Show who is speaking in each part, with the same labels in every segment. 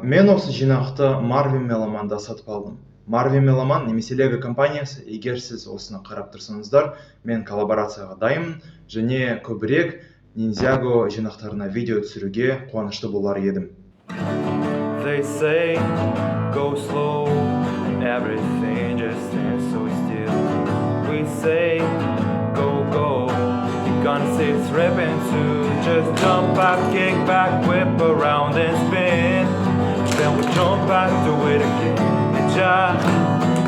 Speaker 1: Мен осы жинақты Marvel Meloman'да сатып алдым. Marvel Meloman немесе Lego компаниясы, егер сіз осыны қарап тұрсаңыздар, мен коллаборацияға дайынмын және көбірек Ninjago жинақтарына видео түсіруге қуанышты болар едім.
Speaker 2: They say, go slow, everything just stands so still. We say, go, go, you're gonna see it's ripping too. Just jump back, kick back, whip around and spin. Then we jump back, do it again. Ninja,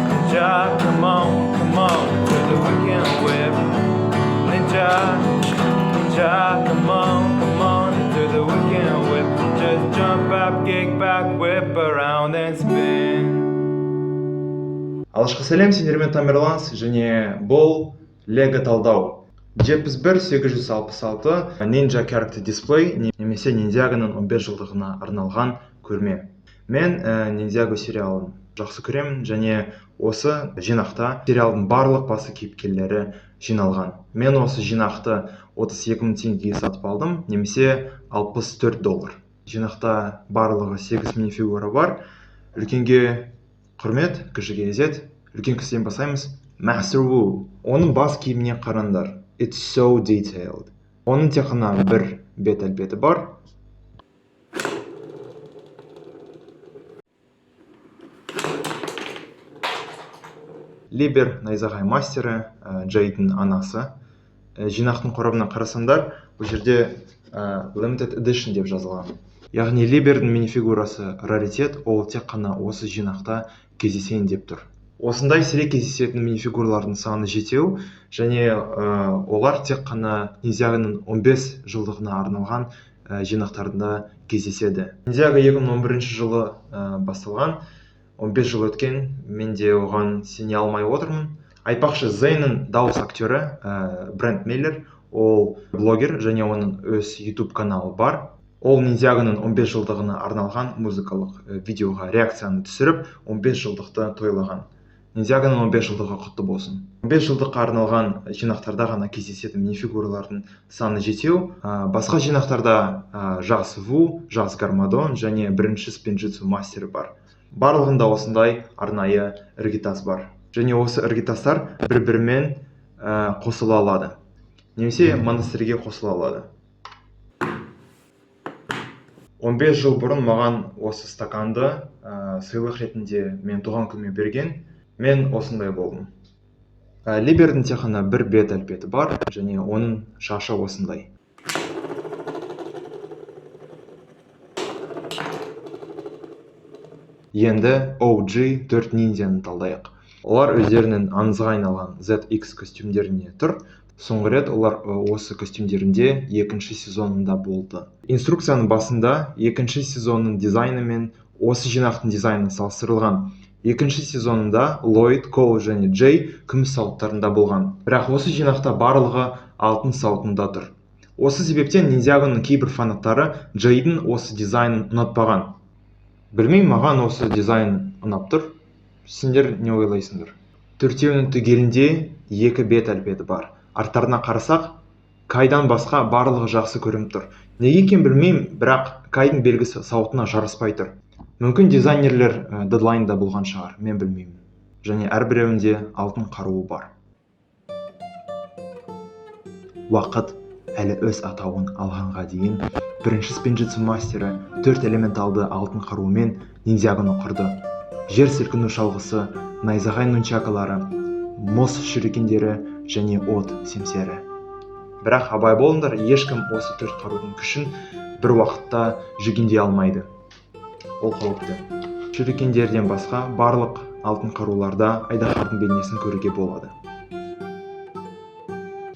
Speaker 2: ninja, come on, to the weekend whip. Ninja, ninja, come on, to the weekend whip. Just jump back, kick back, whip around and spin.
Speaker 1: Алғашқы сәлем, сендермен Тамерланс және бұл Lego талдау. 71866 Ninja Character Display немесе Ninjagoның 15 жылдығына арналған көрме. Мен Ninjago сериалын жақсы көремін және осы жинақта сериалдың барлық басты кейіпкерлері жиналған. Мен осы жинақты 32.000 теңгеге сатып алдым, немесе $64. Жинақта барлығы 8 минифигура бар. Үлкенге құрмет, кішіге ізет. Үлкен кісіден бастаймыз. Master Wu. Оның бас киіміне қараңдар. It's so detailed. Оның тек қана бір бет әлпеті бар. Либер найзағай мастері, Джейдің анасы. Жинақтың қорабына қарасаңдар, бұл жерде Limited Edition деп жазылған. Яғни Либердің минифигурасы раритет, ол тек қана осы жинақта кездесейін деп тұр. Осындай сирек кездесетін минифигурлардың саны 7 және олар тек қана Ninjagoның 15 жылдығына арналған жинақтарында кездеседі. Ninjago 2011 жылы басталған, 15 жыл өткен, мен де оған сене алмай отырмын. Айтпақшы, Зейннің дауыс актері Брент Миллер, ол блогер және оның өз YouTube каналы бар. Ол Ninjagoның 15 жылдығына арналған музыкалық видеоға реакцияны түсіріп, 15 жылдықты тойлаған. Ninjagoның 15 жылдығы құтты болсын. 15 жылдыққа арналған жинақтарда ғана кездесетін минифигуралардың саны 7. Басқа жинақтарда жас Ву, жас Гармадон және бірінші спинжитсу мастері бар. Барлығында осындай арнайы іргетас бар. Және осы іргетастар бір-бірімен қосыла алады. Немесе монастырьге қосыла алады. 15 жыл бұрын маған осы стаканды сыйлық ретінде мен туған күніме берген. Мен осындай болдым. Либердің тек қана бір бет әлпеті бар және оның шашы осындай. Енді OG 4 ниндзяны талдайық. Олар өздерінің аңызға айналған ZX костюмдеріне тұр. Соңғы рет олар осы костюмдерінде 2-ші сезонында болды. Инструкцияның басында 2-ші сезонның дизайны мен осы жинақтың дизайны салыстырылған. 2-ші сезонында Ллойд, Коул және Джей күміс сауыттарында болған. Бірақ осы жинақта барлығы алтын сауытында тұр. Осы себептен Ninjagoның кейбір фанаттары Джейдің осы дизайнын ұнатпаған. Білмеймін, маған осы дизайн ұнап тұр. Сендер не ойлайсыңдар? Төртеуінің түгелінде 2 бет әлпеті бар. Арттарына қарасақ, Кайдан басқа барлығы жақсы көрініп тұр. Неге екенін білмеймін, бірақ Кайдың белгісі сауытына жараспай тұр. Мүмкін дизайнерлер дедлайнда болған шығар, мен білмеймін. Және әрбіреуінде алтын қаруы бар. Уақыт әлі өз атауын алғанға дейін бірінші спинжитсу мастері 4 элементалды алтын қаруымен Ninjagoны құрды. Жер сілкіну шалғысы, найзағай нунчакалары, мұз шүрекендері және от семсері. Бірақ абай болыңдар, ешкім осы 4 қарудың күшін бір уақытта жүгендей алмайды. Ол қауіпті. Шүрекендерден басқа барлық алтын қаруларда айдаһардың бейнесін көруге болады.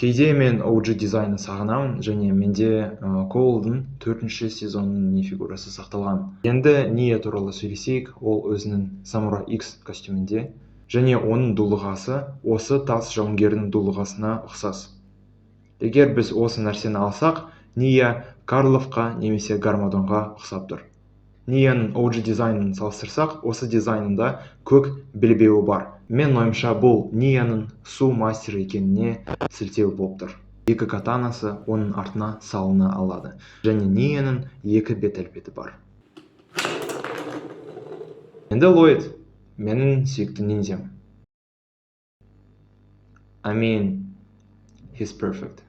Speaker 1: Кейде мен OG дизайны сағынамын және менде Коулдың 4-ші сезонының минифигурасы сақталған. Енді Ния туралы сөйлесейік, ол өзінің Samurai X костюмінде және оның дулығасы осы тас жауынгердің дулығасына ұқсас. Егер біз осы нәрсені алсақ, Ния Карловқа немесе Гармадонға ұқсап тұр. Нияның OG дизайнын салыстырсақ, осы дизайнында көк белбеуі бар. Мен ойымша бұл Нияның су мастері екеніне сілтеу болып тұр. 2 катанасы оның артына салына алады. Және Нияның 2 бет әлпеті бар. Енді Ллойд, менің сүйікті ниндзям. I mean, he's perfect.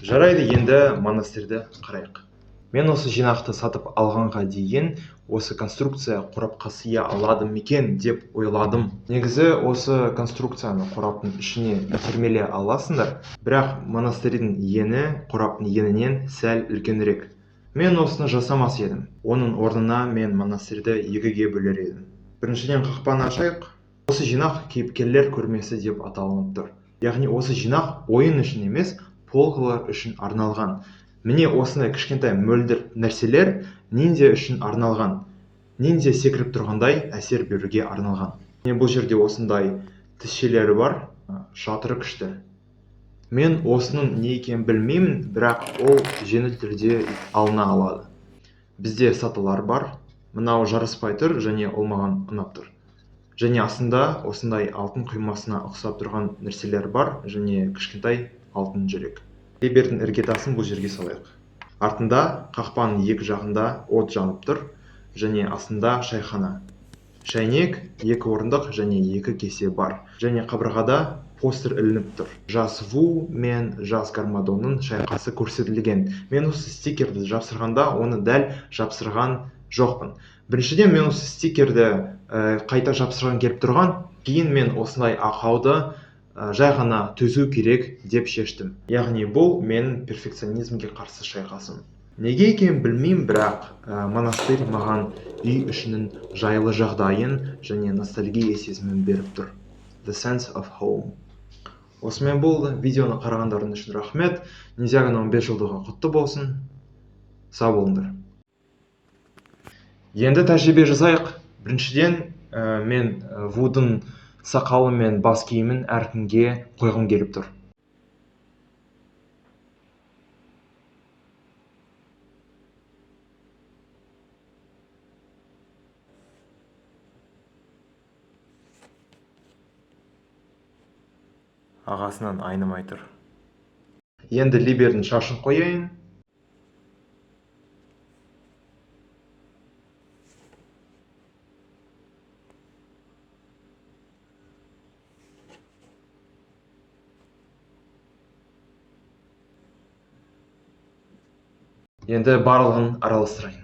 Speaker 1: Жарайды, енді монастырьды қарайық. Мен осы жинақты сатып алғанға дейін осы конструкция қорапқа сыя аладым мекен деп ойладым. Негізі осы конструкцияны қораптың ішіне итермелей аласыңдар, бірақ монастырьдың ені қораптың енінен сәл үлкенірек. Мен осыны жасамас едім. Оның орнына мен монастырьды екіге бөлер едім. Біріншіден қақпаны ашайық. Осы жинақ кейіпкерлер көрмесі деп аталынып тұр. Яғни осы жинақ ойын үшін емес, полкалар үшін арналған. Міне осындай кішкентай мөлдір нәрселер ниндзя үшін арналған. Ниндзя секіріп тұрғандай әсер беруге арналған. Міне бұл жерде осындай тісшелері бар, шатыры күшті. Мен осының не екенін білмеймін, бірақ ол жеңіл түрде алына алады. Бізде сатылар бар, мынау жараспай тұр және ол маған ұнап тұр. Және астында осындай алтын құймасына ұқсап тұрған нәрселер бар және кішкентай алтын жүрек. Либердің іргетасын бұл жерге салайық. Артында қақпаның екі жағында от жанып тұр және астында шайхана. Шайнек, екі орындық және екі кесе бар. Және қабырғада постер ілініп тұр. Жас Ву мен жас Гармадонның шайқасы көрсетілген. Мен осы стикерді жапсырғанда оны дәл жапсырған жоқпын. Біріншіден мен осы стикерді қайта жапсырған келіп тұрған, кейін мен осындай ақауды жай ғана төзу керек деп шештім. Яғни бұл мен перфекционизмге қарсы шайқасым. Неге екенін білмеймін, бірақ монастырь маған үй ішінің жайлы жағдайын және ностальгия сезімін беріп тұр. The sense of home. Осымен болды. Видеоны қарағандарың үшін рахмет. Ниндзяганың 15 жылдығы құтты болсын. Сау болыңдар. Енді тәжірибе жасайық. Біріншіден мен Вудың сақалы мен бас киімін әркімге қойғым келіп тұр. Ағасынан айнымай тұр. Енді Либердің шашын қояйын. Енді барлығын араластырайын.